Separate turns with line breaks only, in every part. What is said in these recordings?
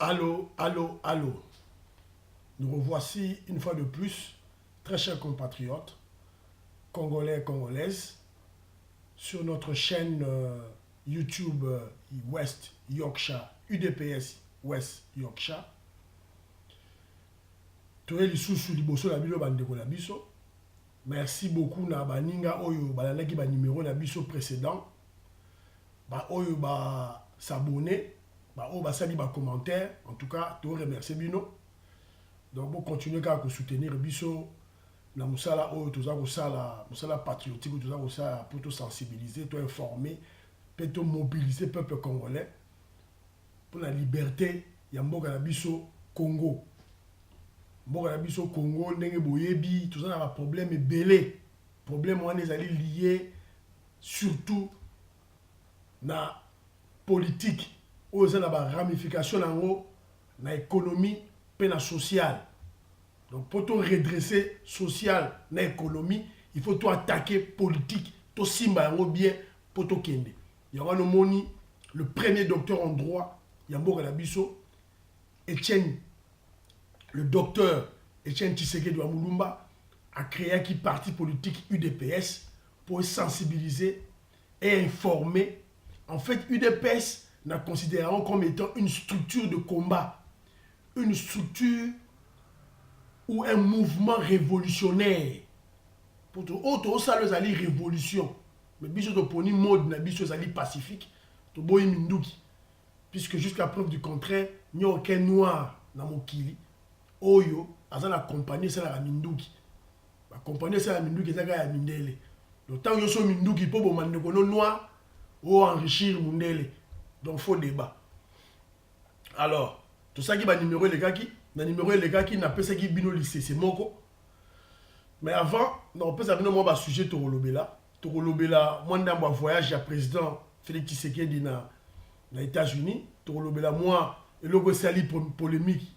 Allô, allô, allô. Nous revoici une fois de plus, très chers compatriotes, congolais et congolaises, sur notre chaîne YouTube West Yorkshire, UDPS West Yorkshire. Toye lisusu liboso na bino bandeko na biso. Merci beaucoup na baninga oyo balandaki ba numéro na biso précédent. Ba oyo ba s'abonner, ba oyo ba sali ba commentaire. En tout cas, to remercier bino. Donc vous continuez à soutenir biso na musala oyo toza ko sala musala patriotique toza ko sala pour te sensibiliser, te informer, pour te mobiliser peuple congolais pour la liberté ya mboka na biso Congo. Mboka na biso Congo ndenge boyebi toza na ba problème ebele. Problème wana ezali lié surtout na politique oyo eza na ba ramification nango na économie pe na social. Donc pour tout redresser social na économie, il faut tout attaquer politique, tout simba yango bien pour tout kende. Yango no moni le premier docteur en droit Yamboka na biso Etienne, le docteur Etienne Tshisekedi de Mulumba a créé un parti politique UDPS pour sensibiliser et informer. En fait, UDPS nous considérons comme étant une structure de combat, une structure ou un mouvement révolutionnaire. Pour tout autre, ça les alliés révolution. Mais biso to poni mode na biso zali pacifique, to boyi minduki. Puisque jusqu'à preuve du contraire, il n'y a aucun noir dans mon kili. Oyo, azan la compagnie c'est la minduki. La compagnie c'est la minduki c'est la mindele. Donc tant que yo so minduki po bo mande kono noir ou enrichir mundele. Donc faux débat. Alors, tout ça qui va numéro les gars qui na numéro les gars qui n'a pas ça qui bino lycée c'est moko. Mais avant, non peut ça bino moi ba sujet to lobela. To lobela moi ndambo voyage ya président Félix Tshisekedi na États-Unis. To lobela moi et logo sali polémique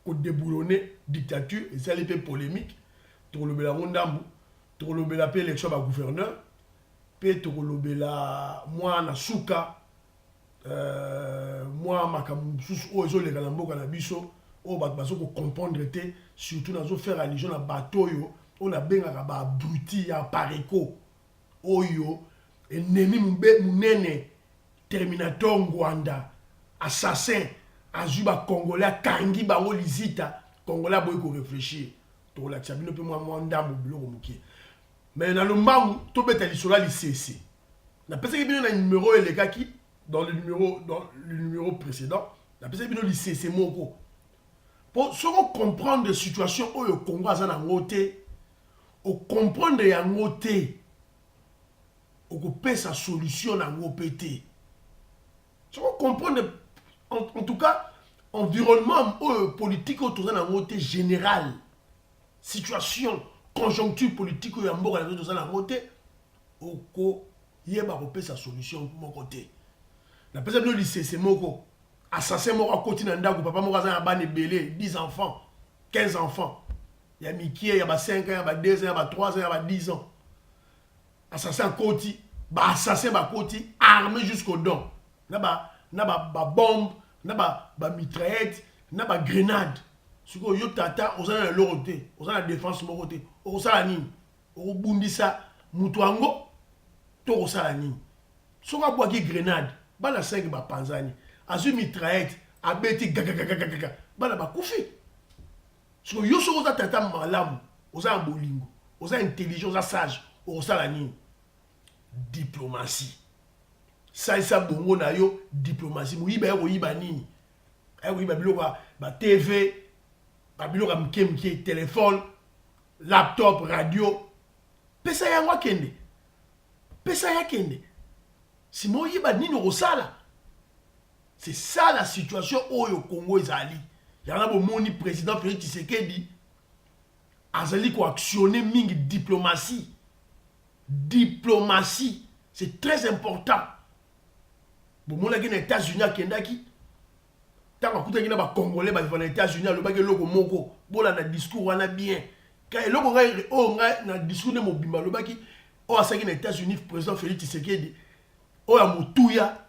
au déboulonné dictature et sali pe polémique. To lobela mon ndambo. To lobela pe élection ba gouverneur. Pe to lobela moi na suka moi makambo sous ozo le kalamboka na biso. On va comprendre surtout dans faire allusion à bateau on a bien à abruti à pareko oyo ennemi munene terminator ngwanda assassin azuba congolais kangi bango lizita congolais boy ko réfléchir to la tchabino pe moi ndambo biloko mukie mais na lombangu to beta lisola licc na pesa ki bino na numéro et les gars qui dans le numéro précédent na pesa bino licc moko. Pour se comprendre la situation où le Congo a un côté, ou comprendre un côté, ou couper sa solution dans le PT. Se comprendre, en tout cas, environnement politique autour d'un côté général, situation, conjoncture politique où il y a un côté, ou il y a sa solution de mon côté. La personne du lycée, c'est mon assassin moko akoti na ndako papa moko aza na bana ebele 10 enfants 15 enfants ya mikie ya ba 5 ans ya ba 2 ans ya ba 3 ans ya ba 10 ans assassin akoti ba assassin ba koti armé jusqu'au dents na ba bombe na ba mitraillette na ba grenade siko yo tata ozana na loroté ozana na défense moko te okosala nini okobundisa mutu yango to okosala nini soko abwaki grenade bana 5 ba panzani azu mitraillette abeti gagagagagaga bana bakufi so yo so oza tata malamu oza bolingo oza intelligent oza sage osala nini diplomatie ça bongo na yo diplomatie moyiba ya koyiba nini ay koyiba biloko ba TV ba biloko mke téléphone laptop radio pesa yango akende pesa yakende si moyiba nini okosala. C'est ça la situation où le Congo est allé. Il y a un président Félix Tshisekedi azali ko actionner ming diplomatie. Diplomatie, c'est très important. Bon mon les États-Unis kendaki tant que kuta ba congolais ba les États-Unis le ba ke loko moko bola na discours wana bien. Quand loko nga na discours de mobimba le ba ki o asaki na États-Unis président Félix Tshisekedi o ya motuya.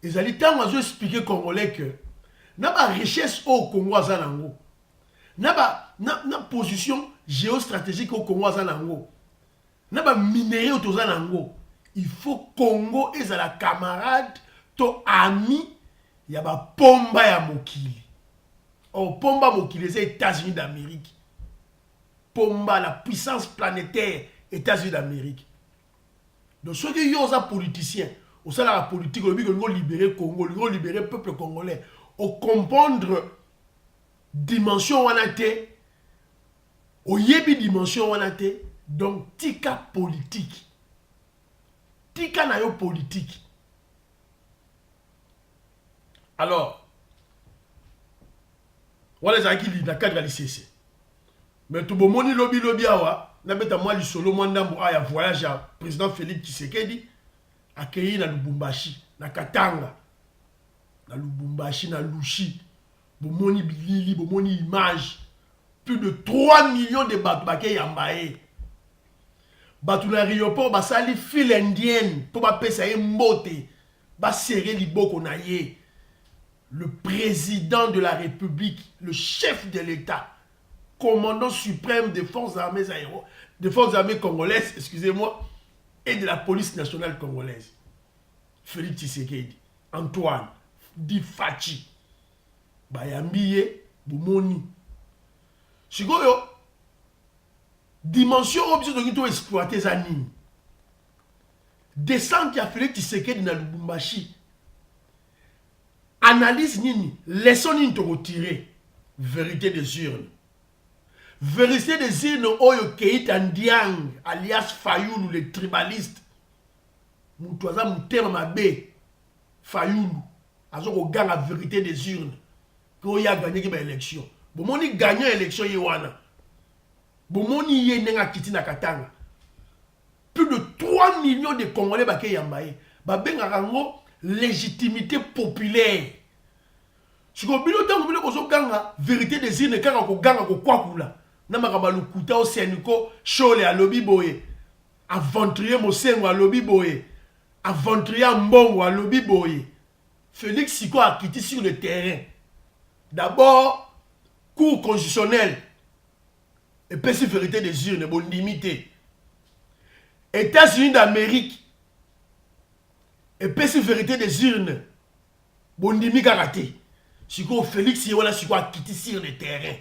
Ils allaient tant expliquer aux Congolais que na ba richesse au Congo azanango na position géostratégique au Congo azanango na ba minerai autozanango. Il faut Congo et la camarade to ami ya ba pomba ya mokili. Oh, pomba mokili c'est États-Unis d'Amérique. Pomba la puissance planétaire États-Unis d'Amérique. Donc ceux qui sont des politiciens, au sein de la politique, ils veulent libérer Congo, ils veulent libérer le peuple congolais. Au comprendre dimension wanate, au yebi dimension wanate, donc tika politique. Tika na yo politique. Alors, voilà ça qui dit dans le cadre de l'ICC. Mais tout le monde lobby awa, na beta moi li solo mwandambo aya voyage à président Félix Tshisekedi accueilli na Lubumbashi, na Katanga, na Lubumbashi, na Lushi, bomoni bilili, bomoni image, plus de 3 millions de batubake yambaye. Batu na aéroport basali file indienne pour ba pesa ye mbote, ba serrer liboko na ye. Le président de la République, le chef de l'État, commandant suprême des forces armées congolaises, excusez-moi, et de la police nationale congolaise. Félix Tshisekedi, Antoine, Di Fachi, Bayambiye, Boumoni. Sikoyo, dimension objet de tout exploiter ça nini. Descente qui a Félix Tshisekedi dans Lubumbashi. Analyse nini, leçon nini to retirer. Vérité des urnes. Vérité des urnes oyo Keita Ndiang, alias Fayoulou, le tribaliste. Moutouaza Moutema Mabe, Fayoulou. Azoko gang la vérité des urnes. Ko ya gagné ki ba élection. Bomoni gagné élection yewana. Bomoni ye nenga kiti na Katanga. Plus de 3 millions de Congolais bake yambaye. Ba benga rango légitimité populaire. Si vous avez la vérité des îles, quand vous avez la vérité au Sénico, Chole à Lobi Boye, aventurier Mosengo à Lobi Boye, aventurier Mbongo à Lobi Boye. Félix Siko a quitté sur le terrain. D'abord, cours constitutionnel. Et puis, c'est vérité des urnes, bon limité. États-Unis d'Amérique. Et puis, c'est vérité des urnes, bon limité karaté. Si vous Félix Yola si a quitté sur le terrain,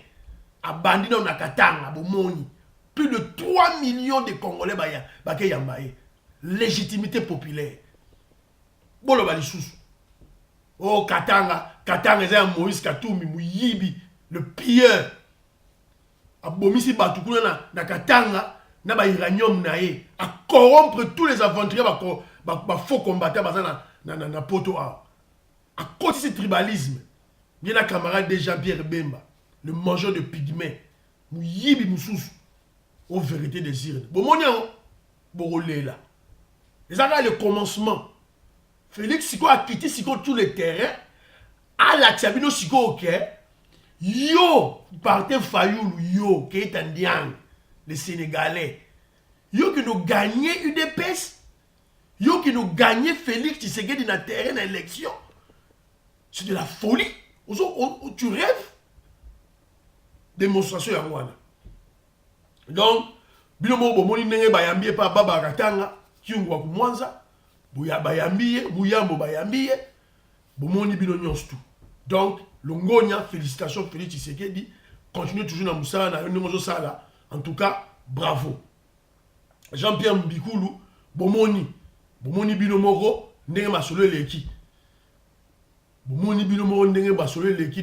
abandonné dans Katanga, Bomoni, plus de 3 millions de Congolais bake yambaye. Légitimité populaire. Bolo bali sous. Oh Katanga c'est Moïse Katumbi Muyibi, le pilleur. Abomisi batukuna na Katanga na ba uranium na ye, à corrompre tous les aventuriers ba faux combattants na poto a. À cause de ce tribalisme. Il y a un camarade de Jean-Pierre Bemba, le mangeur de pygmées, Mouyibi Moussous, aux vérités des urnes. Bon, mon yon, Borolé là. Et ça va le commencement. Félix Siko a quitté Siko tous les terrains, à la Tiabino Siko ok, yo, partait Fayoulou, yo, qui est un diang, les Sénégalais, yo qui nous gagnait UDPS, yo qui nous gagnait Félix Tshisekedi dans le terrain d'élection. C'est de la folie. Tu rêves. Démonstration ya mwana. Donc, binomo bomoni nenge bayambiye pa baba Katanga, kiungwa kumwanza, buya bayambiye, buyambo bayambiye, bomoni bino nyonso tout. Donc, Longonia, félicitations Félix Tshisekedi, continue toujours dans Moussala, na yonemozo sala. En tout cas, bravo. Jean-Pierre Mbikoulou, bomoni binomoro, nenge masolo leki.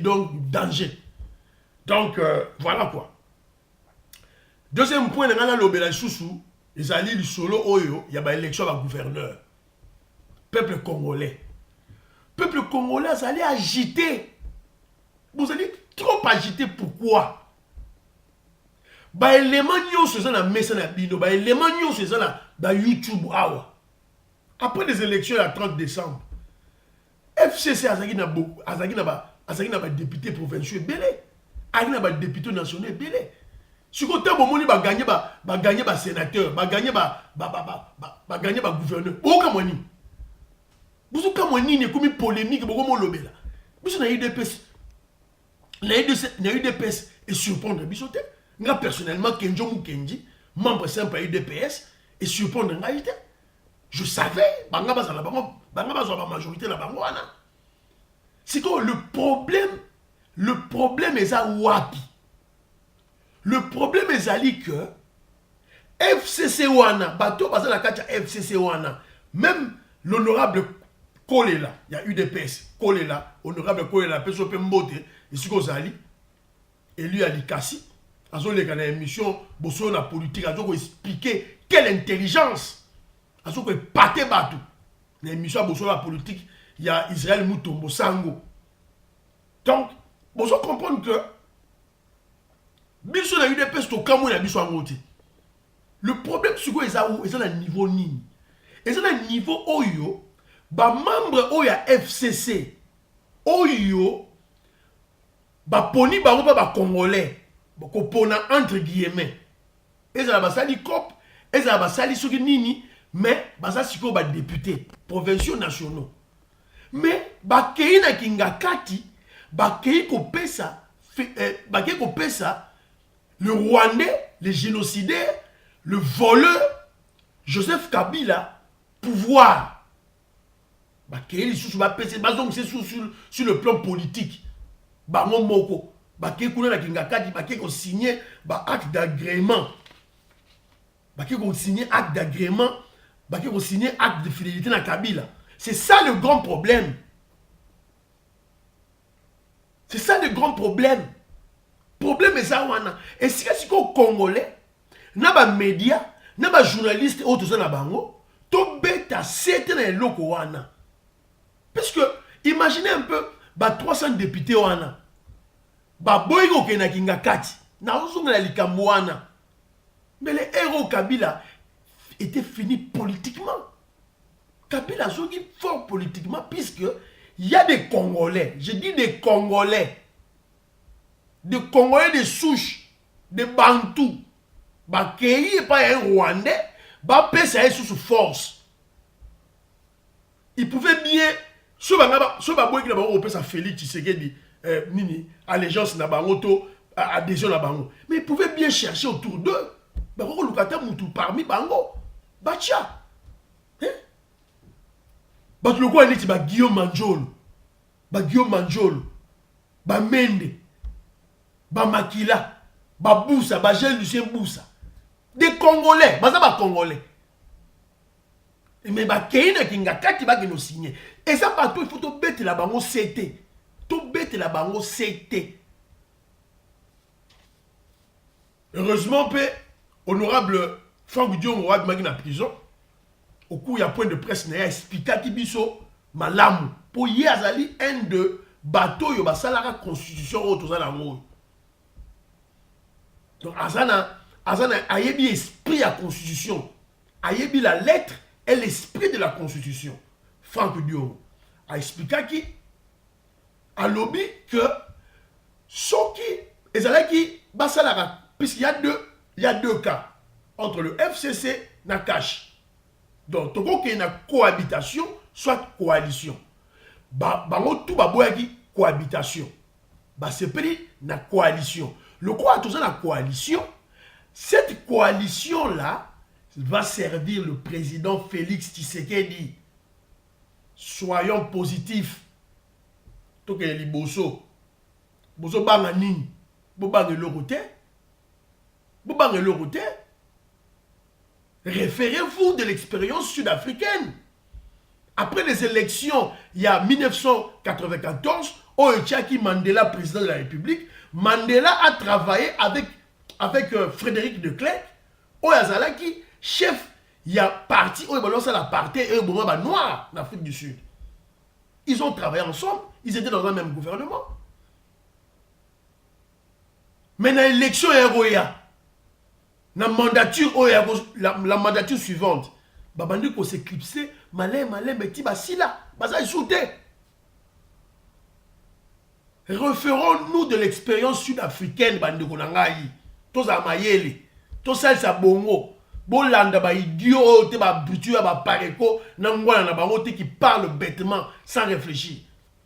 Donc, danger. Donc, voilà quoi. Deuxième point, dans la lobby, ils allaient du solo oyo, il y a une élection à gouverneur. Peuple congolais. Peuple congolais, ils allaient agiter. Vous allez trop agiter, pourquoi? Bah, élément nyo c'est ça na messa na bino, bah, élément nyo c'est ça na YouTube awa. Après les élections le 30 décembre. FCC azaki na député provincial belé, azaki na député national belé. Si côté bomoni ba gagner ba sénateur, ba gagner ba gouverneur. Boka moni. Buzuka moni ne komi polémique boko mo lobela. Biso na IDPS na UDPS et surprendre bisoté. Moi personnellement Kenjo Mukendi, membre simple à UDPS et surprendre ngaïté. Je savais banga bazala banga bazwa majorité na bango wana. C'est que le problème est à wapi. Le problème est à que FCC wana bato bazala kacha FCC wana même l'honorable Kolela, il y a UDPS, Kolela, honorable Kolela, Peso Pembote, et ce qu'on a dit, et lui a dit Kassi, à son émission, Bosso la politique, à son expliquer quelle intelligence, à son pâté batou. L'émission Bosso la politique, il y a Israël Moutombo Sango. Donc, Bosso comprendre que, Bisso na UDPS, to Kamou na Bisso Angote. Le problème, c'est que ils ont un niveau ni. Ils ont un niveau Oyo. Ba membre oya FCC oyo ba poni ba ba congolais ba ko pona entre guillemets ezala ba sali cop ezala ba sali soki nini mais baza siko ba député provinciaux nationaux mais ba keina kingakati ba kei ko pesa le Rwandais, le génocidaire, le voleur Joseph Kabila pouvoir. Sur le plan politique, signer acte d'agrément, signer acte d'agrément, signer acte de fidélité à Kabila. C'est ça le grand problème. C'est ça le grand problème. Problème est ça. Et si c'est qu'au Congolais, n'a pas médias, n'a pas journalistes, autres na bango, to beta certains loko wana. Parce que, imaginez un peu, 300 députés wana. Boygo kena kinga kati. Na uzunga la likambo wana. Mais les héros Kabila étaient finis politiquement. Kabila est fort politiquement, puisque il y a des Congolais. Je dis des Congolais. Des Congolais de souche. Des Bantous. Qui n'est pas un Rwandais. Pesa sous force. Il pouvait bien. Ce qui est Félix Tshisekedi, nini, allégeance na bango, adhésion na bango. Mais ils pouvaient bien chercher autour d'eux. Parmi bango. Batia. Le quoi est Guillaume Manjolo. Guillaume Manjolo. Mende. Makila. Boussa. Jean Lucien Boussa. Des Congolais. Congolais. Mais Keina Kingakati va nous signer. Et ça partout il faut tout bête la bango CT. Tout bête la bango CT. Heureusement honorable Franck Dion Ouad Magna prison. Au cours il y a point de presse n'a expliqué qui biso malamu pour y azali un de bateau yo basalara constitution autour za lango. Donc azana ayebi esprit à constitution. Ayebi la lettre et l'esprit de la constitution. Franck Dion a expliqué qui a lobby que ceux qui ezalaki basalara, puisqu'il y a deux cas entre le FCC et Nakash. Donc il y a une cohabitation soit coalition. Bango tout baboyaki cohabitation. C'est pris na coalition. Le quoi tout ça la coalition. Cette coalition là va servir le président Félix Tshisekedi. Soyons positifs. Tout que les bosso. Bosso banga nini. Bo banga le route. Bo banga le route. Référez-vous de l'expérience sud-africaine. Après les élections, il y a 1994, Oechaki Mandela, président de la République, Mandela a travaillé avec Frédéric de Klerk, Oyazalaki, chef, il y a parti, Oyabalosa la partie, et Oyabalosa noir en Afrique du Sud. Ils ont travaillé ensemble, ils étaient dans un même gouvernement. Mais dans l'élection, il y a la mandature suivante, babandi ko s'éclipser, malin, beti basila, basa isouté. Référons-nous de l'expérience sud-africaine, bandi konangai. Toza mayele, tosal sa bongo, bolanda ba idiot, te ba brutu, ba pareko, nangwana na bango te qui parle bêtement, sans réfléchir.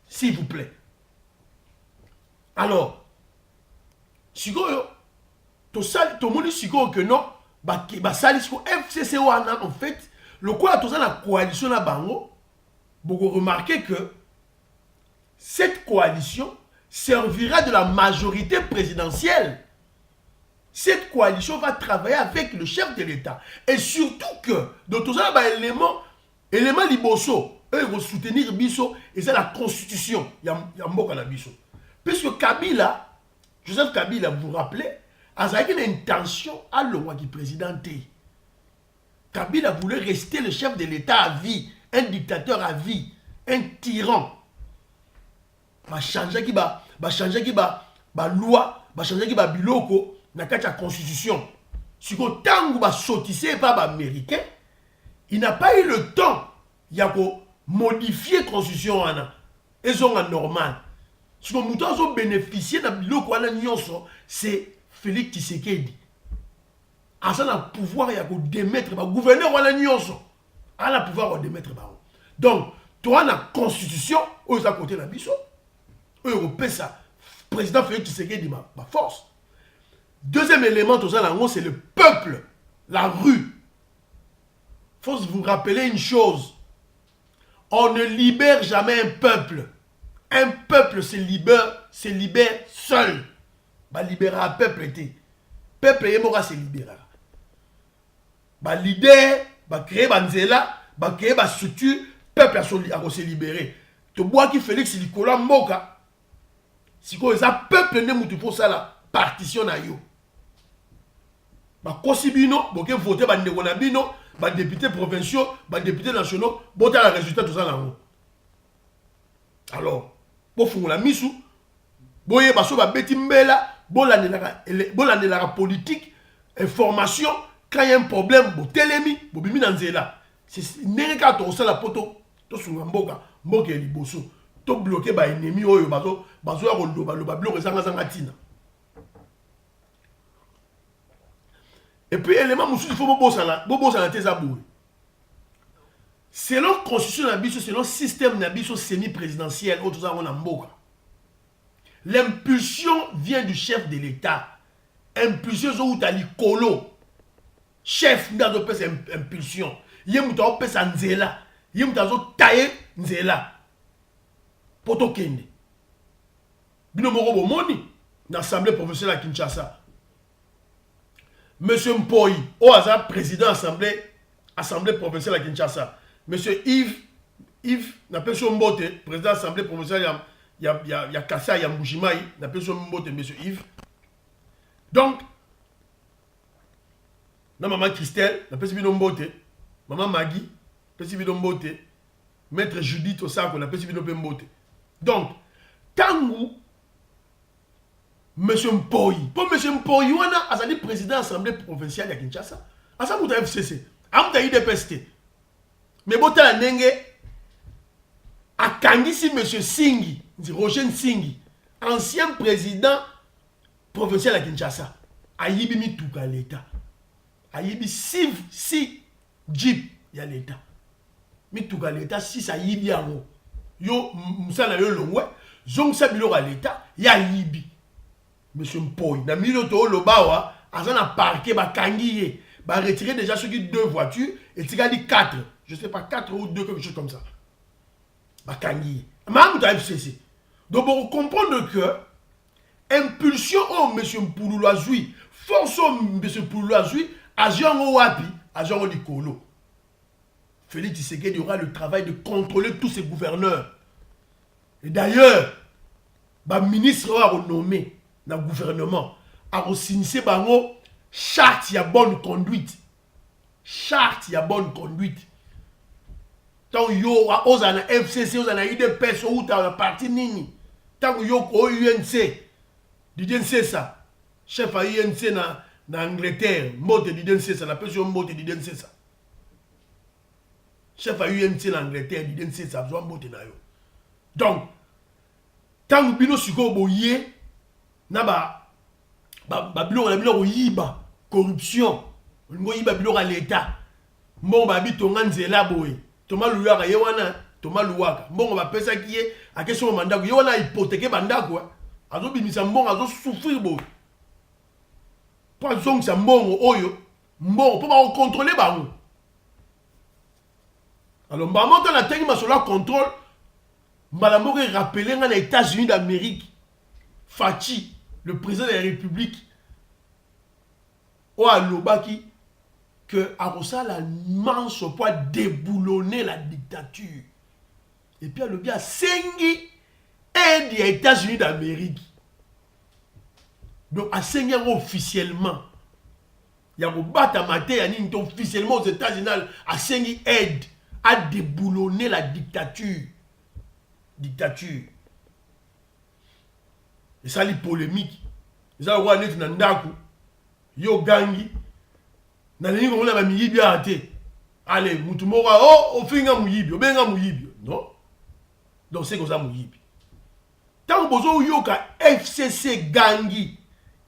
S'il vous plaît. Alors, sikoyo to moni sikoyo que non ba sali siko FCC wana en fait le quoi to la coalition na bango beaucoup remarquer que cette coalition servira de la majorité présidentielle. Cette coalition va travailler avec le chef de l'État. Et surtout que, dans tout ça, élément liboso, eux vont soutenir Bisso, et c'est la constitution. Il y a Mboka na Bisso. Puisque Kabila, Joseph Kabila, vous vous rappelez, a une intention à l'Ouah qui présidenté. Kabila voulait rester le chef de l'État à vie, un dictateur à vie, un tyran. Va changer qui va loi, va changer qui va biloko. Dans la constitution, si vous avez sauté par les Américains, il n'a pas eu le temps de modifier la constitution. Ils sont normal. Si vous avez bénéficié de la c'est Félix Tshisekedi. À ça, il a le pouvoir de démettre le gouverneur de l'Union. Il a le pouvoir de démettre. Donc, toi, la constitution, où est-ce côté de la biso? Le président Félix Tshisekedi, ma force. Deuxième élément, c'est le peuple, la rue. Il faut vous rappeler une chose. On ne libère jamais un peuple. Un peuple se libère seul. Bah libérer un peuple était. Peuple et mora se libérer. Bah leader, bah créer banzela, bah créer bah structure, peuple a se libérer. Tu vois qui Félix Nicolas Moka. Si quoi ça peuple ne moutou pour ça la partition na yo. Bah Kosibino, boke voter bah Negonabino, bah députés provinciaux, bah députés nationaux, bon t'as le résultat tout ça là. Alors, pour faire la mise, boye bah so bah betimbela, bon la politique, information, quand il y a un problème, bon télémi, bon bimi nanzela. C'est n'est qu'à tout ça la poto, tout sur mboka, mboka liboso, tout bloqué bah ennemi oyo bazo ya rondo bah le bloqué zanga tina. Et puis, élément, il faut que selon la constitution, selon le système semi-présidentiel, l'impulsion vient du chef de l'État. Impulsion, c'est où tu as l'icolo. Chef, il y a une impulsion. Il y a une nzela. Il y a une taille nzela. Poto kende. Bino moko bomoni, l'Assemblée provinciale à Kinshasa. Monsieur Mpoyi, au hasard, président Assemblée provinciale à Kinshasa. Monsieur Yves, n'appelle son mbote, président Assemblée provinciale, il y a Kassa, il y a Mbujimaï, n'appelle son mbote, monsieur Yves. Donc, maman Christelle, n'appelle son mbote, maman Maggie, n'appelle son mbote, maître Judith Osako, n'appelle son mbote. Donc, Tangu, Monsieur Mpoyi. Pour Monsieur Mpoyi, on a le président de l'Assemblée provinciale de Kinshasa. À ça, vous avez FCC. À vous IDPST. Mais vous avez dit à Kangisi Monsieur Singhi, Roger Singhi, ancien président provincial de Kinshasa. A Yibi Mitouka l'État. A Yibi si Jeep, il y a l'État. Mitouka l'État, si ça Yibi Yango. Yo, Moussa Yo Longwe, Zong Sabilo à l'État, il y a Yibi. Monsieur Mpoyi, dans le milieu de l'Obawa, à un parquet, bah kangiye, bah retirer déjà ceux qui deux voitures et tu dit 4, je sais pas 4 ou 2 quelque chose comme ça. Bah kangiye. Mais on a FCC. Donc on comprend que impulsion au monsieur Mpoulouazoui, force au monsieur Mpoulouazoui, agent au wapi, agent au Likolo. Félix Tshisekedi aura le travail de contrôler tous ces gouverneurs. Et d'ailleurs, bah ministre aura renommé dans le gouvernement a signé bango charte ya bonne conduite. Charte ya bonne conduite. Tant yo ozana FCC ozana IDPS ou ta parti nini. Tant yo ko UNC. Didense ça. Chef à UNC na Angleterre, mbote didense ça, la personne mbote didense ça. Chef à UNC na Angleterre didense ça, besoin mbote na yo. Donc tant bino siko boye na biloko na biloko yiba corruption ngo yiba biloko à l'état mbongo babi tonga nzela boye toma luwaka ye wana toma luwaka mbongo bapesa kiye akeso mandako ye wana hypothèque bandako azobimisa mbongo azosouffrir boye pour zong sa mbongo oyo mbongo pour ba contrôler bango. Alors maman dans la tengi masola contrôle malamoko rappelé dans les États-Unis d'Amérique Fachi le président de la République o alobaki que Arosa la manche pour déboulonner la dictature. Et puis alobi a sengi aide des États-Unis d'Amérique. Donc a sengi officiellement. Il y a battre maté officiellement aux États-Unis a sengi aide à déboulonner la dictature. Dictature. Et ça les polémiques. Ça le roi net nandaku. Yo gangi. Na nini ko na ba miyibi ate. Allez, mutu moko oh ofinga muyibi, obenga muyibi. Non. Donc c'est comme ça muyibi. Tant bozo yoka FCC gangi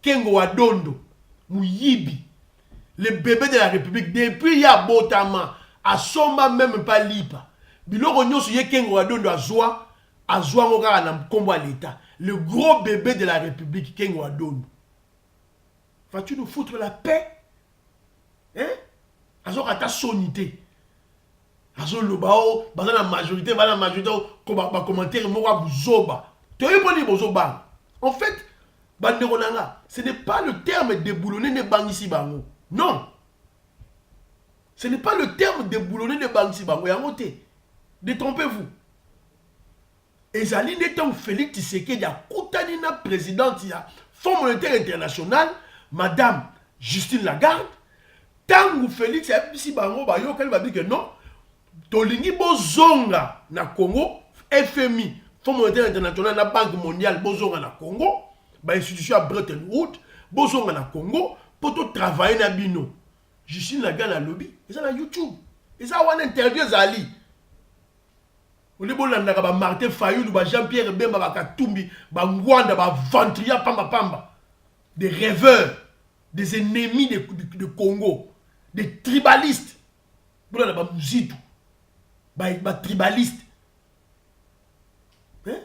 Kengo Wadondo muyibi. Le bébé de la République depuis ya botama a soma même pas lipa. Biloko nyoso ye Kengo Wadondo azwa ngoka na mkombo l'État. Le gros bébé de la République Kengo Wadondo. Vas-tu nous foutre la paix? Hein? Azo kata sonité. Azo lobao, baza la majorité, ba commentaire moko buzoba. Tu es pas bozoba. En fait, ce n'est pas le terme déboulonner de bangisi bango. Non. Ce n'est pas le terme déboulonner de bangisi bango. Détrompez-vous. Et Zali n'étant Félix Tshisekedi a koutani na présidente ya Fonds monétaire international, Madame Justine Lagarde. Tangu Félix a dit bango ba yo kali ba dit que non. Tolingi bozonga na Congo, FMI, Fonds monétaire international na Banque mondiale bozonga na Congo, ba institution à Bretton Woods, bozonga na Congo pour tout travailler na bino. Justine Lagarde na lobby, et ça na YouTube. Et ça on interview Zali. On est bon là ba Martin Fayulu, ba Jean-Pierre Bemba ba Katumbi, ba Ngwanda ba Ventria pamba pamba. Des rêveurs, des ennemis de Congo, des tribalistes. Bon là ba Muzitu. Ba tribaliste. Hein?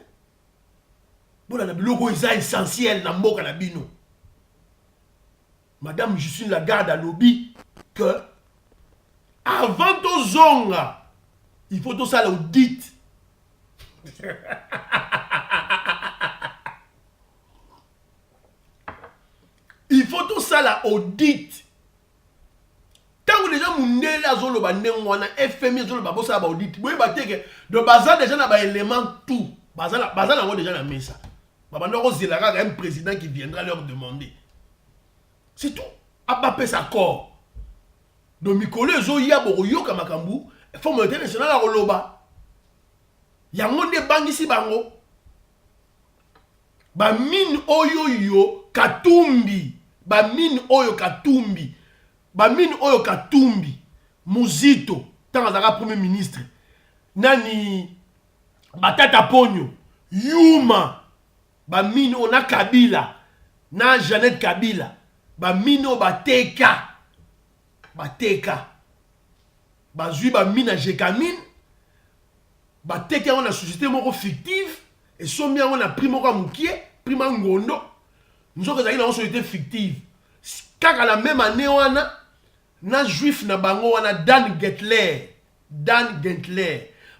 Bon là le logo est essentiel dans mboka na bino. Madame Justine Lagarde a lobby que avant to zonga, il faut tout ça l'audit. Il faut tout ça l'audit. Tant que les gens m'ont dit zolo ba ndengwana FMI zolo ba bossa ba audit. Boye ba teke de bazar déjà na ba élément tout. Bazar na déjà na mesa. Ba bando ko zelaka un président qui viendra leur demander. C'est tout. Abapé sa corps. Do mikolo zo ya bo yoka makambu, Fonds monétaire national la roloba. Yango ne bangisi bango. Ba mine oyo Katumbi. Ba mine oyo Katumbi. Bamine oyo Katumbi, Muzito, tant azaka premier ministre, nani Batata Ponyo, Yuma, bamine ona Kabila, na Jeannette Kabila, bamine o bateka, bazui bamine a Jekamine, bateka on a société moko fictive, et sombi on a primo ka mukie, prima ngondo, nous avons une société fictive, kaka la même année on a na juif na bango wana Dan Gentler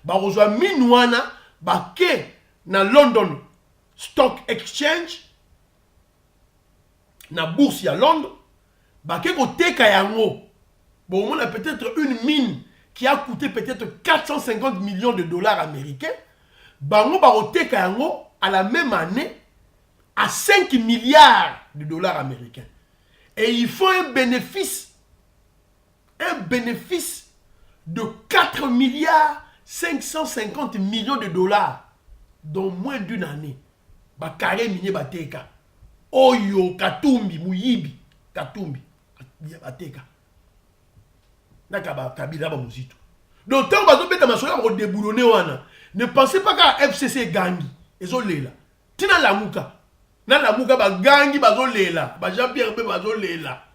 ba rozwa mine wana ba ke na London Stock Exchange na bourse ya Londres ba ke ko teka yango bon on a peut-être une mine qui a coûté peut-être 450 millions de dollars américains bango ba ko teka yango à la même année à 5 milliards de dollars américains et il faut un bénéfice de 4 milliards 550 millions de dollars dans moins d'une année. Ba carré minier bateka. Oyo Katumbi muyibi Katumbi bateka. Naka ba Kabila ba Muzito. Donc tant bazo beta masoya ko déboulonner wana. Ne pensez pas qu'à FCC gangi ezo lela. Tina lamuka. Na lamuka ba gangi bazo lela. Ba Jean-Pierre be bazo lela.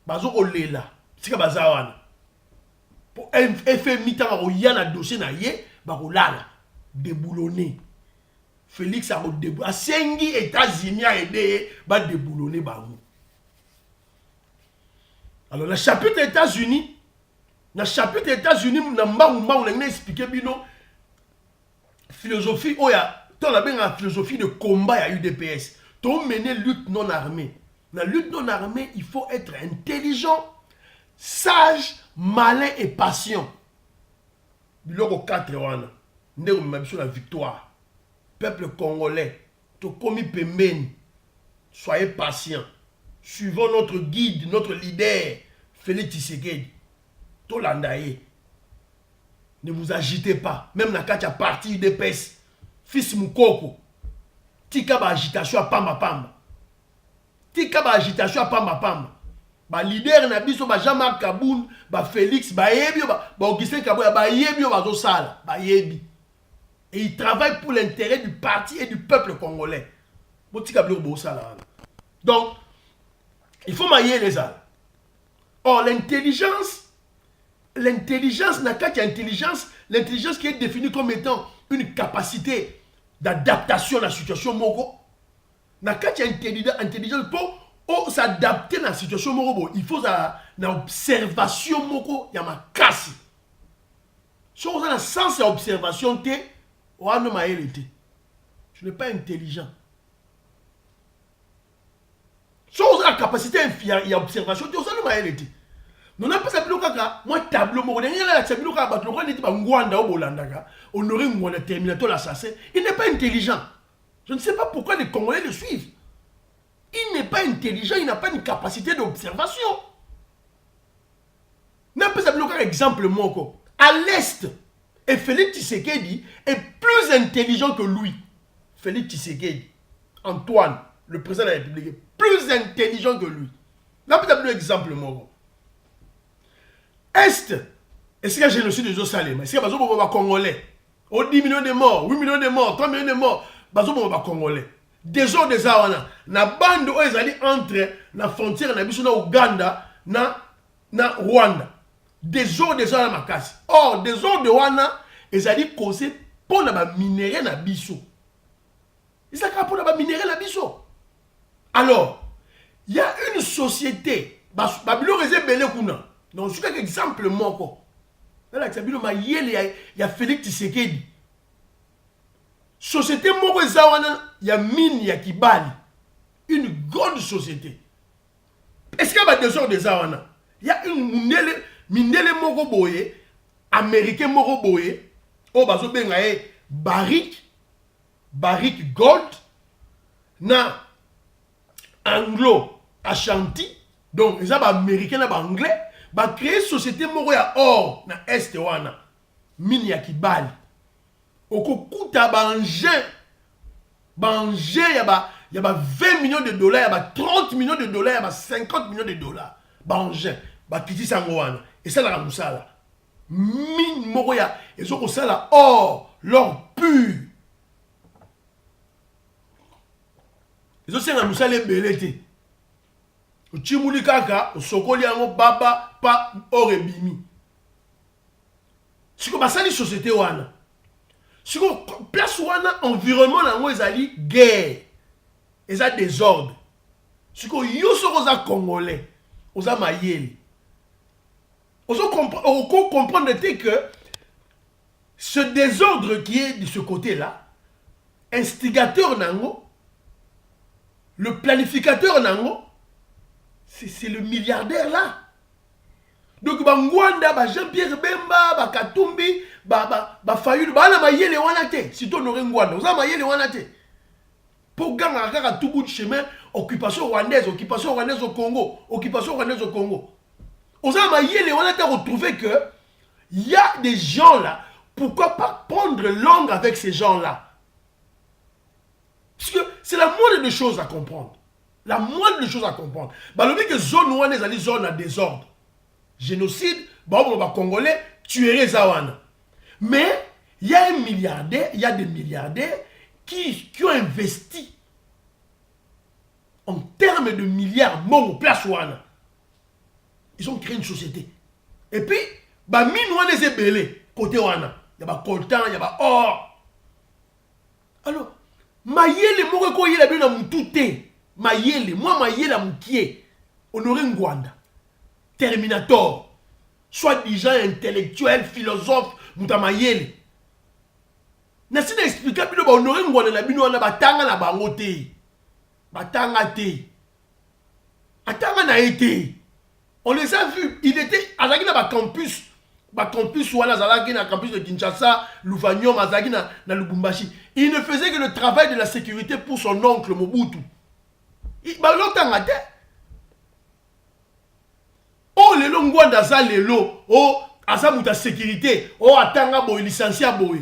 Bazo olela sika bazawana pour FMI tanga ko yana dossier na ye ba ko lala déboulonner Félix a déboulonner États-Unis a aidé ba déboulonner bango Alors, le chapitre États-Unis, le chapitre États-Unis, on a expliqué bino philosophie, oh ya, ton la bien philosophie de combat à UDPS. Ton mener lutte non armée. La lutte non armée, il faut être intelligent, sage, malin et patient. Biloko 4 wana. Ndeko mabiso la victoire. Peuple congolais, to komi pembeni. Soyez patient. Suivons notre guide, notre leader, Félix Tshisekedi. To landaye. Ne vous agitez pas. Même na katia parti UDPS. Fils Moukoko. Tika ba agitation a pamba pamba. Tika ba agitation a pamba pamba. Ba leader na biso ba Jean-Marc Kaboun, ba Félix, ba Yebi, ba Augustin Kaboya, ba Yebi, ba Zosala, ba Yebi. Et ils travaillent pour l'intérêt du parti et du peuple congolais. Donc, il faut mailler les âmes. Or, l'intelligence n'a qu'à intelligence, l'intelligence qui est définie comme étant une capacité d'adaptation à la situation moko. N'a qu'à intelligence pour s'adapter à la situation moko. Il faut une observation moko, il y a ma casse. Si on a un sens d'observation, je n'ai pas intelligent. Si on a la capacité d'observation, tu as une non pas ça moi tableau on aurait Terminator l'assassin. Il n'est pas intelligent. Je ne sais pas pourquoi les Congolais le suivent. Il n'est pas intelligent, il n'a pas une capacité d'observation. N'a pas ça exemple moko. À l'est, et Félix Tshisekedi est plus intelligent que lui. Félix Tshisekedi, Antoine, le président de la République, est plus intelligent que lui. N'a pas ça exemple moko. Est, est-ce qu'il y a génocide de Zosalem? Est-ce qu'il y a des Congolais? 10 millions de morts, 8 millions de morts, 3 millions de morts. Des Congolais. Des ordres des Awana. Na bande où ils allaient entre la frontière na Ouganda na Rwanda. Des ordres des Awana makasi. Or, des ordres de Rwanda, ils allaient causer pour la minerai na biso. Ils allaient pour la minerai na biso. Alors, il y a une société. Babylon réserve belé kuna. Donc, je suis un exemple moko. Il y a Félix Tshisekedi. Société moko ezawana, il y a mine, il y a Kibali. Une grande société. Est-ce qu'il y a des ordres de zawana? Il y a une mindele moko boye, américain moko boye, oh bazo bengaye Barrick Gold, na Anglo Ashanti, donc ils ont américain na anglais. Ba créer société moko ya or na est wana mini ya Kibali okokuta ba engin ya ba 20 millions de dollars ya ba 30 millions de dollars ya ba 50 millions de dollars ba engin ba kiti sango wana et ça la musala mine moko ya ezoko sala or l'or pur ezo senga musala belete Chimuli kaka, sokoli yango baba pa orebimi. Siko basali société wana. Siko place wana environnement nango ezali guerre. Eza désordre. Siko yo soko za congolais, oza mayeli. Ozo comprendre que ce désordre qui est de ce côté-là, instigateur nango, le planificateur nango, c'est le milliardaire là. Donc Bangwanda, Jean-Pierre Bemba, Katumbi, Fayulu, na mayele wana te. Si tu n'aurais Ngwanda, oza mayele wana te. Pour gagner à tout bout de chemin, occupation rwandaise au Congo, occupation rwandaise au Congo. Oza mayele wana te retrouver que il y a des gens là, pourquoi pas prendre langue avec ces gens là? Parce que c'est la moindre des choses à comprendre. La moindre des choses à comprendre. Le que zone où on est zone à désordre. Génocide, Congolais, tuerait Zawana. Mais il y a un milliardaire, il y a des milliardaires qui ont investi en termes de milliards au place Wana. Ils ont créé une société. Et puis, mine Wana est belé, côté Wana. Il y a coltan, il y a or. Alors, Mayele Moreko il a bien dans tout. Mayele, moi Mayele a moukié, honoré Ngwanda. Terminator. Soi-disant intellectuel, philosophe, Moutamayele. Nasi na expliquer bino ba honorer ngwana na bino wana batanga na bango te. Batanga te. Atanga na été. On les a vus, il était à la campus. Campus wana zalaki na campus de Kinshasa, Louvagnon, Mazagi na Lubumbashi. Il ne faisait que le travail de la sécurité pour son oncle Mobutu. Ba lotanga te. Oh lelo ngwanda za lelo, oh asa muta sécurité, oh atanga boy licencié boy.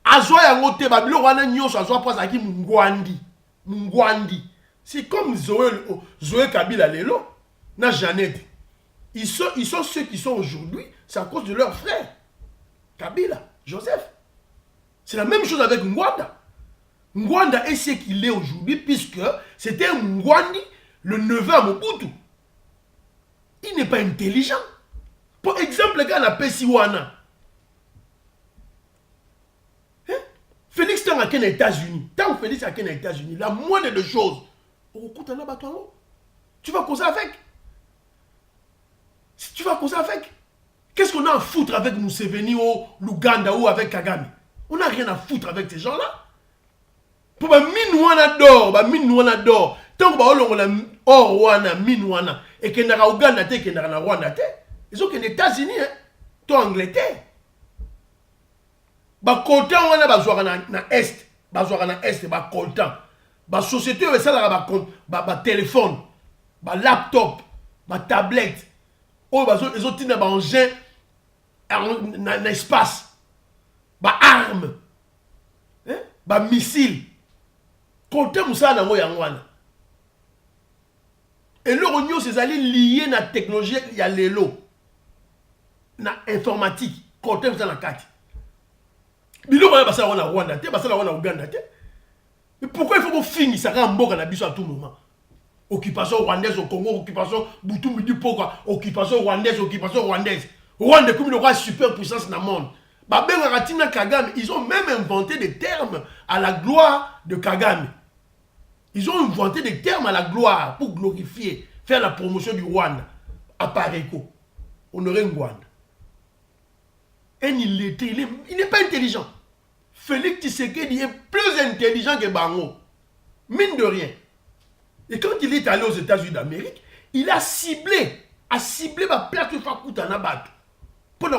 Azwa yango te ba bilo wana nyoso azwa pas aki mungwandi. C'est comme Zoé Kabila lelo na Jeannette. Ils sont ceux qui sont aujourd'hui, c'est à cause de leur frère. Kabila, Joseph. C'est la même chose avec Ngwanda. Ngwanda est ce qu'il est aujourd'hui puisque c'était Ngwandi, le neveu à Mobutu. Il n'est pas intelligent. Pour exemple, le gars n'a pas si wana. Félix est aux États-Unis. Tant que Félix est aux États-Unis, la moindre de choses. Tu vas causer avec. Tu vas causer avec. Qu'est-ce qu'on a à foutre avec Museveni ou l'Ouganda ou avec Kagame? On n'a rien à foutre avec ces gens-là. Pour ma mine wana d'or, tant que on a or wana mine wana et que na Ouganda te que na Rwanda te, ils ont que les États-Unis hein, toi Angleterre. Ba coltan wana bazwaka na est, ba coltan. Ba société ça là ba téléphone, ba laptop, ba tablette. Oh ils ont tina ba engin na espace. Ba arme. Hein? Ba missile. Coltan musa na ngo yangwana. Et le rogno c'est allé lié na technologie ya lelo. Na informatique, coltan musa na kati. Bilo ba ça wana Rwanda te, ba ça wana Uganda te. Mais pourquoi il faut qu'on finisse ça en boga na biso à tout moment? Occupation rwandaise au Congo, occupation Butumbi du Poka, occupation rwandaise. Rwanda comme une super puissance dans le monde. Babenga Ratina Kagame, ils ont même inventé des termes à la gloire de Kagame. Ils ont inventé des termes à la gloire pour glorifier, faire la promotion du Rwanda. À Pareko, honorer Rwanda. Et il n'est pas intelligent. Félix Tshisekedi est plus intelligent que Bango. Mine de rien. Et quand il est allé aux États-Unis d'Amérique, il a ciblé ma plateforme Koutanabat. Pour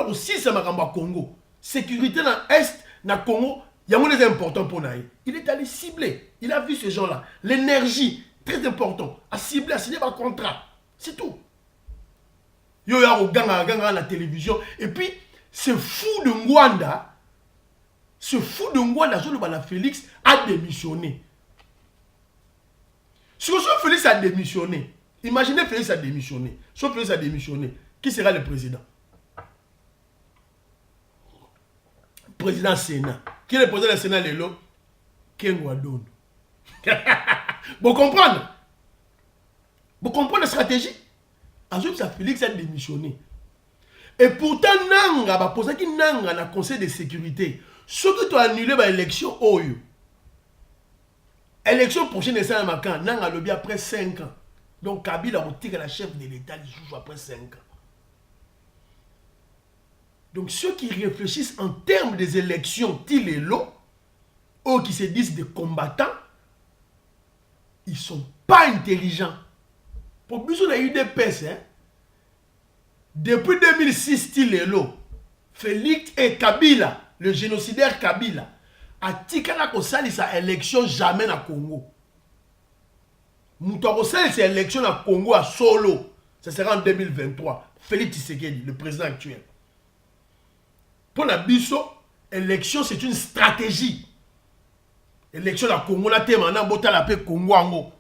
aussi, ça m'a ramené Congo. Sécurité dans l'Est, dans le Congo, il y a des important pour nous. Il est allé cibler. Il a vu ces gens-là. L'énergie, très important. A ciblé, a signé un contrat. C'est tout. Yo ya au ganga à la télévision. Et puis, ce fou de Ngwanda, Félix a démissionné. Si Félix a démissionné, imaginez Félix a démissionné. Si Félix a démissionné, qui sera le président? Président Sénat. Qui est le président du Sénat, Lélo? Kengwadon. Vous comprenez? Vous comprenez la stratégie? Ensuite, Félix a démissionné. Et pourtant, Nanga va poser qui Nanga dans le Conseil de sécurité. Ce que tu as annulé l'élection, élection prochaine, c'est un macan. Nanga lobby après 5 ans. Donc, Kabila a tiré la chef de l'État après 5 ans. Donc, ceux qui réfléchissent en termes des élections, Tilelo, eux qui se disent des combattants, ils ne sont pas intelligents. Pour plus, on a eu des pèses, hein. Depuis 2006, Tilelo, Félix et Kabila, le génocidaire Kabila, a tikala ko sali sa élection jamais na Congo. Mouta ko sali sa élection na Congo à solo. Ça sera en 2023. Félix Tshisekedi, le président actuel. Pour la biso, élection c'est une stratégie. Élection na Congo na te mana bota la paix Congo ango.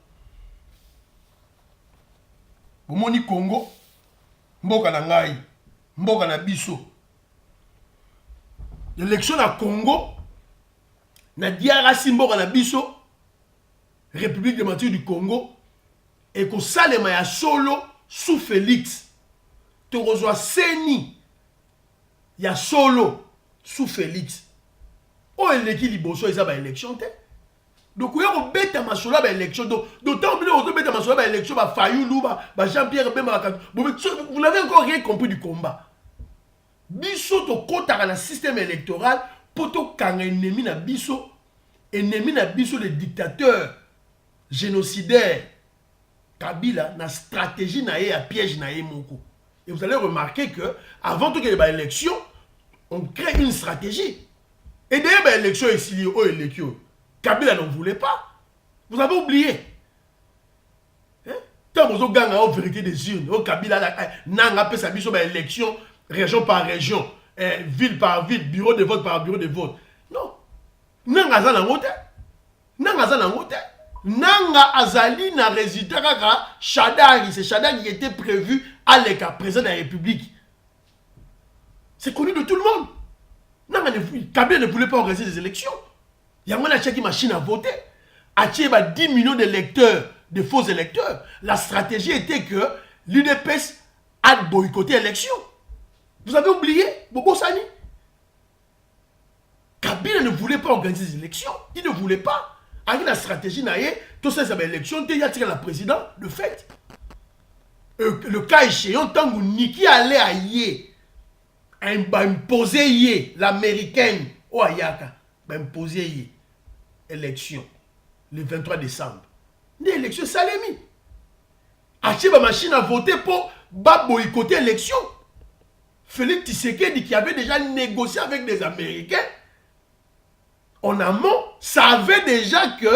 Bomoni Congo, mboka na ngai, mboka na biso. L'élection na Congo, na DRC mboka na biso, République démocratique du Congo, et que salema ya solo sous Félix. Tu reçois Seni ya solo sous Félix. Oh, il est qui liboso, ils ont une élection. Donc, il y a un bête à ma sola élection. D'autant que vous avez ma sola élection, Fayoulou, Jean-Pierre Bemba. Vous n'avez encore rien compris du combat. Biso to kota na système électoral pour to kanga ennemi na biso le dictateur génocidaire Kabila na stratégie na ya piège na moko. Et vous allez remarquer que avant tout qu'il y ait l'élection, on crée une stratégie. Et d'ailleurs l'élection ici l'élection Kabila n'en voulait pas. Vous avez oublié. Tant que vous avez en vérité des urnes, Kabila n'a pas sa mission d'élection région par région, ville par ville, bureau de vote par bureau de vote. Non. Nanga azali nango te. Nanga azali nango te. Nanga azali na résultat kaka Shadari, c'est Shadari qui était prévu à l'écart président de la République. C'est connu de tout le monde. Nanga Kabila ne voulait pas organiser des élections. Il y a un qui machine à voter. A 10 millions d'électeurs, de faux électeurs. La stratégie était que l'UDPS a boycotté l'élection. Vous avez oublié Bobo Sani? Kabila ne voulait pas organiser des élections. Il ne voulait pas. Avec la stratégie, tout ça, c'est l'élection. Il y a la président, de fait. Le cas échéant, tant que Niki allait à Yé, imposer Yé, l'américaine, au Ayaka, imposer Yé. Élection le 23 décembre. L'élection Salemi. Acheter ma machine à voter pour boycotter l'élection. Félix Tshisekedi qui avait déjà négocié avec des Américains en amont savait déjà que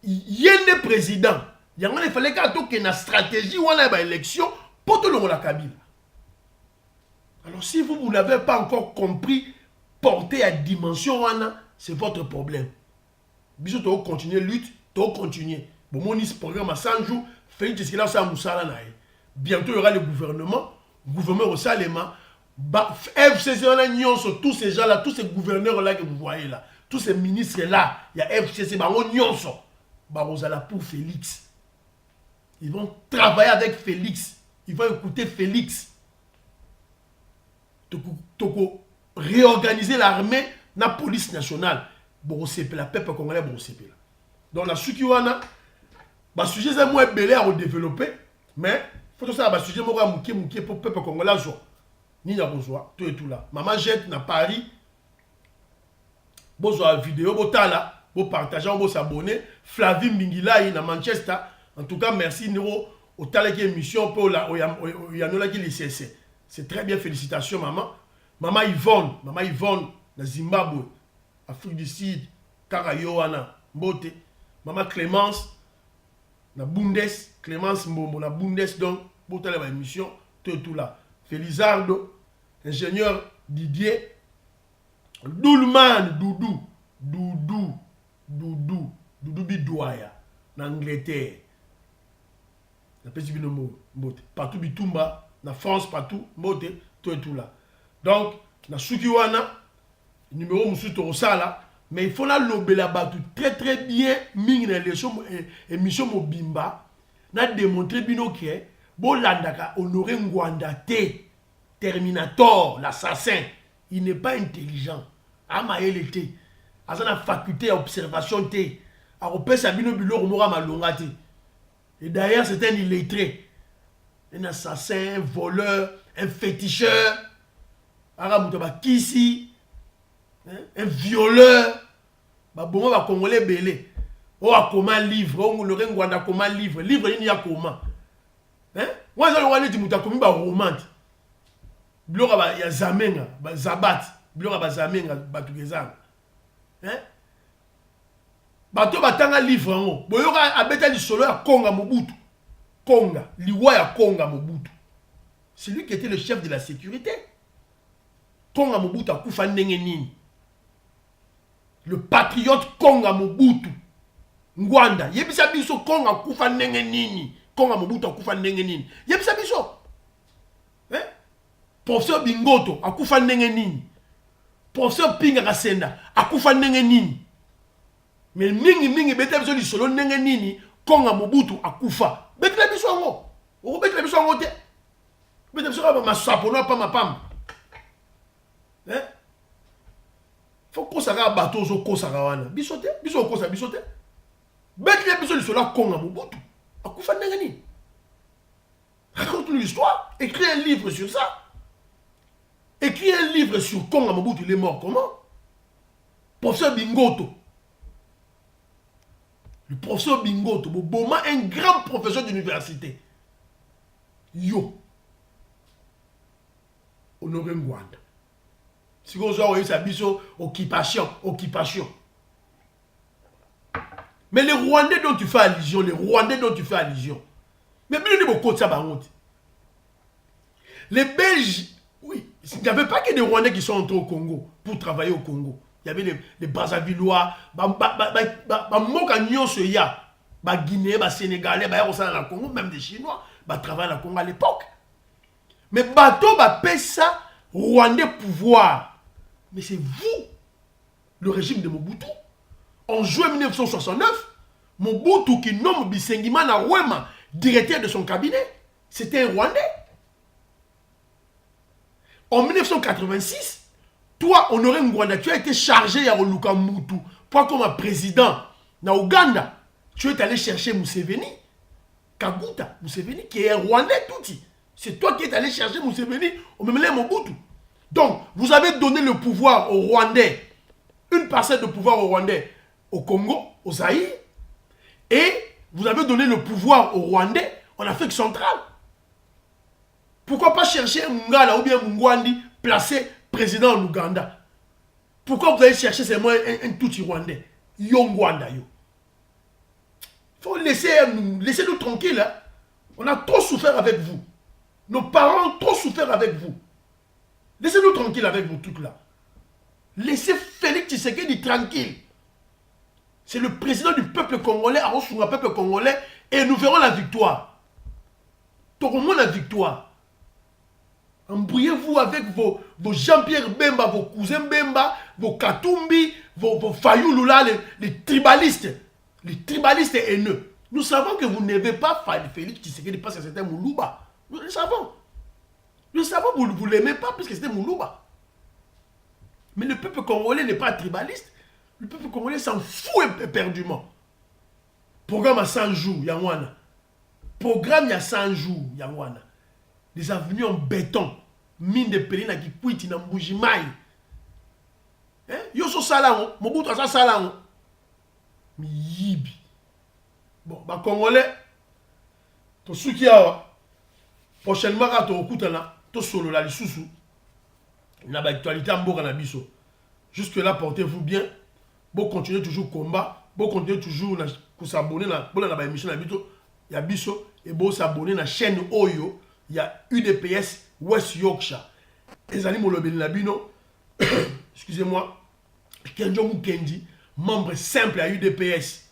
il y a un président. Il fallait qu'il y ait une stratégie ou une élection pour tout le monde à Kabila. Alors si vous n'avez pas encore compris porter à dimension, c'est votre problème. Bisous, tu vas continuer lutte, tu vas continuer. Bon, mon programme à 100 jours, Félix Tshisekedi ça Moussala naï. Bientôt il y aura le gouvernement au Salema. FCC on a tous ces gens là, tous ces gouverneurs là que vous voyez là, tous ces ministres là, il y a FCC on nyonso. Barozala pour Félix. Ils vont travailler avec Félix. Ils vont écouter Félix. Toko réorganiser l'armée, la police nationale. Bon, c'est la peuple congolais, bon, c'est là. Donc, la Sukiwana, le sujet est moins belé à développer, mais il faut que ça, le sujet est pour le peuple congolais. Ni na besoin, tout et tout là. Maman jette na Paris, besoin vidéo, botala, bo partager, bo s'abonner. Flavie Mbingila na Manchester. En tout cas, merci Nero au talent qui émission pour la Yanola qui l'ICC. C'est très bien, félicitations maman. Maman Yvonne na Zimbabwe. Afrique du Sud, Karayoana, Mbote, Maman Clémence, na Bundes, Clémence Mbombo, na Bundes, donc, pour telle émission, tout là. Felizardo, ingénieur Didier, Doulman, Doudou Bidouaya, en Angleterre, na petit binomo, Mbote, partout Bitumba, na France, partout, Mbote, tout là. Donc, na Sukiwana, numéro monsieur Torosala, mais il faut la lobela batu très bien mingi na émission mobimba na démontrer bino que bolandaka Honoré Ngwanda te Terminator l'assassin, il n'est pas intelligent. Amaele te azana faculté d'observation te a repesa bino biloko mora malonga te. Et d'ailleurs c'est un illettré, un assassin, un voleur, un féticheur. Aramutoba kisi un violeur, bon va congolais belé. Oh a comment livre, on le Ngwanda comment livre il y a comment. Hein? Moi je le dit muta komi ba roman. Biloko ba ya zamenga, ba zabat, biloko ba zamenga batugezanga. Hein? Bato batanga livre ngo. Boyoka abeta li solo ya Konga Mobutu. Konga, liwa ya Konga Mobutu. C'est lui qui était le chef de la sécurité. Konga Mobutu a kufa ndenge nini? Le patriote Konga Mobutu Ngwanda yebisa biso Konga kufa ndenge nini? Konga Mobutu akufa ndenge nini? Yebisa biso. Professeur Bingoto akufa ndenge nini? Professeur Pinga Kasenda akufa ndenge nini? Mais mingi beta biso lisolo ndenge nini? Konga Mobutu akufa. Beta biso ngo. O beta biso ngo te. Beta biso ba masapo no pa mapam. Faut que ça bateau zo ko ça wana bisote biso ko ça bisote Bête les besoins de cela Konga Mobutu. À quoi faire n'engani? Raconte-nous l'histoire. Écris un livre sur ça. Écris un livre sur Konga Mobutu. Il est mort comment? Professeur Bingoto. Le professeur Bingoto. Boma, un grand professeur d'université. Yo. Honoré Ngwanda. Si vous avez sa biso, occupation. Mais les Rwandais dont tu fais allusion, mais bien de beaucoup de ça, les Belges, oui, il n'y avait pas que des Rwandais qui sont entrés au Congo pour travailler au Congo. Il y avait les Brazzavillois, les Guinéens, les Sénégalais, les Congo, même des Chinois, qui travaillaient au Congo à l'époque. Mais bateau, paie ça, Rwandais pouvoir. Mais c'est vous, le régime de Mobutu. En juin 1969, Mobutu qui nomme Bisengimana Wema directeur de son cabinet, c'était un Rwandais. En 1986, toi, Honoré Ngwanda, tu as été chargé à Oluka Mutu, toi comme président na Ouganda, tu es allé chercher Museveni, Kaguta Museveni, qui est un Rwandais tout. C'est toi qui es allé chercher Museveni au même Mobutu. Donc, vous avez donné le pouvoir aux Rwandais, une parcelle de pouvoir aux Rwandais au Congo, au Zaïre, et vous avez donné le pouvoir aux Rwandais en Afrique centrale. Pourquoi pas chercher Mungala ou bien Mungwandi placé président en Ouganda? Pourquoi vous allez chercher seulement un tout Rwandais? Yongwanda yo. Il faut laisser-nous tranquilles. Hein? On a trop souffert avec vous. Nos parents ont trop souffert avec vous. Laissez-nous tranquilles avec vous toutes là. Laissez Félix Tshisekedi tranquille. C'est le président du peuple congolais, le peuple congolais, et nous verrons la victoire. Tourons la victoire. Embrouillez-vous avec vos Jean-Pierre Bemba, vos cousins Bemba, vos Katumbi, vos Fayoulou les tribalistes. Les tribalistes haineux. Nous savons que vous n'aimez pas Félix Tshisekedi parce que c'était Moulouba. Nous le savons. Nous savons que vous ne l'aimez pas parce que c'était Moulouba. Mais le peuple congolais n'est pas tribaliste. Le peuple congolais s'en fout éperdument. Programme à 100 jours, Yangwana. Programme il y a 100 jours, Yangwana. Des avenues en béton. Mine de Pelina qui pouite dans Mbujimaï. Yo so salango, Mobutu asa salango. Mi yibi. Bon, bah Congolais, to suki awa. Prochainement, quand tu écoutes là, to solo la lisusu. Na ba actualité en boka na biso. Jusque là, portez-vous bien. Bon, continuez toujours combat. Bon, continuez toujours pour s'abonner na ba émission na biso. Ya biso et bon s'abonner na chaîne Oyo. Il y a UDPS West Yorkshire. Les animaux Labino, excusez-moi, Kenjo Mukendi, membre simple à UDPS.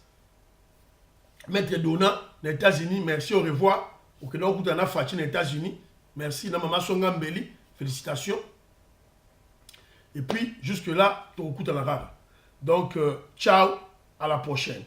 Maître Dona, aux États-Unis, merci, au revoir. Au Québec, on a fait aux États-Unis. Merci, Namama Songambeli, félicitations. Et puis, jusque-là, tu écoutes à la rare. Donc, ciao, à la prochaine.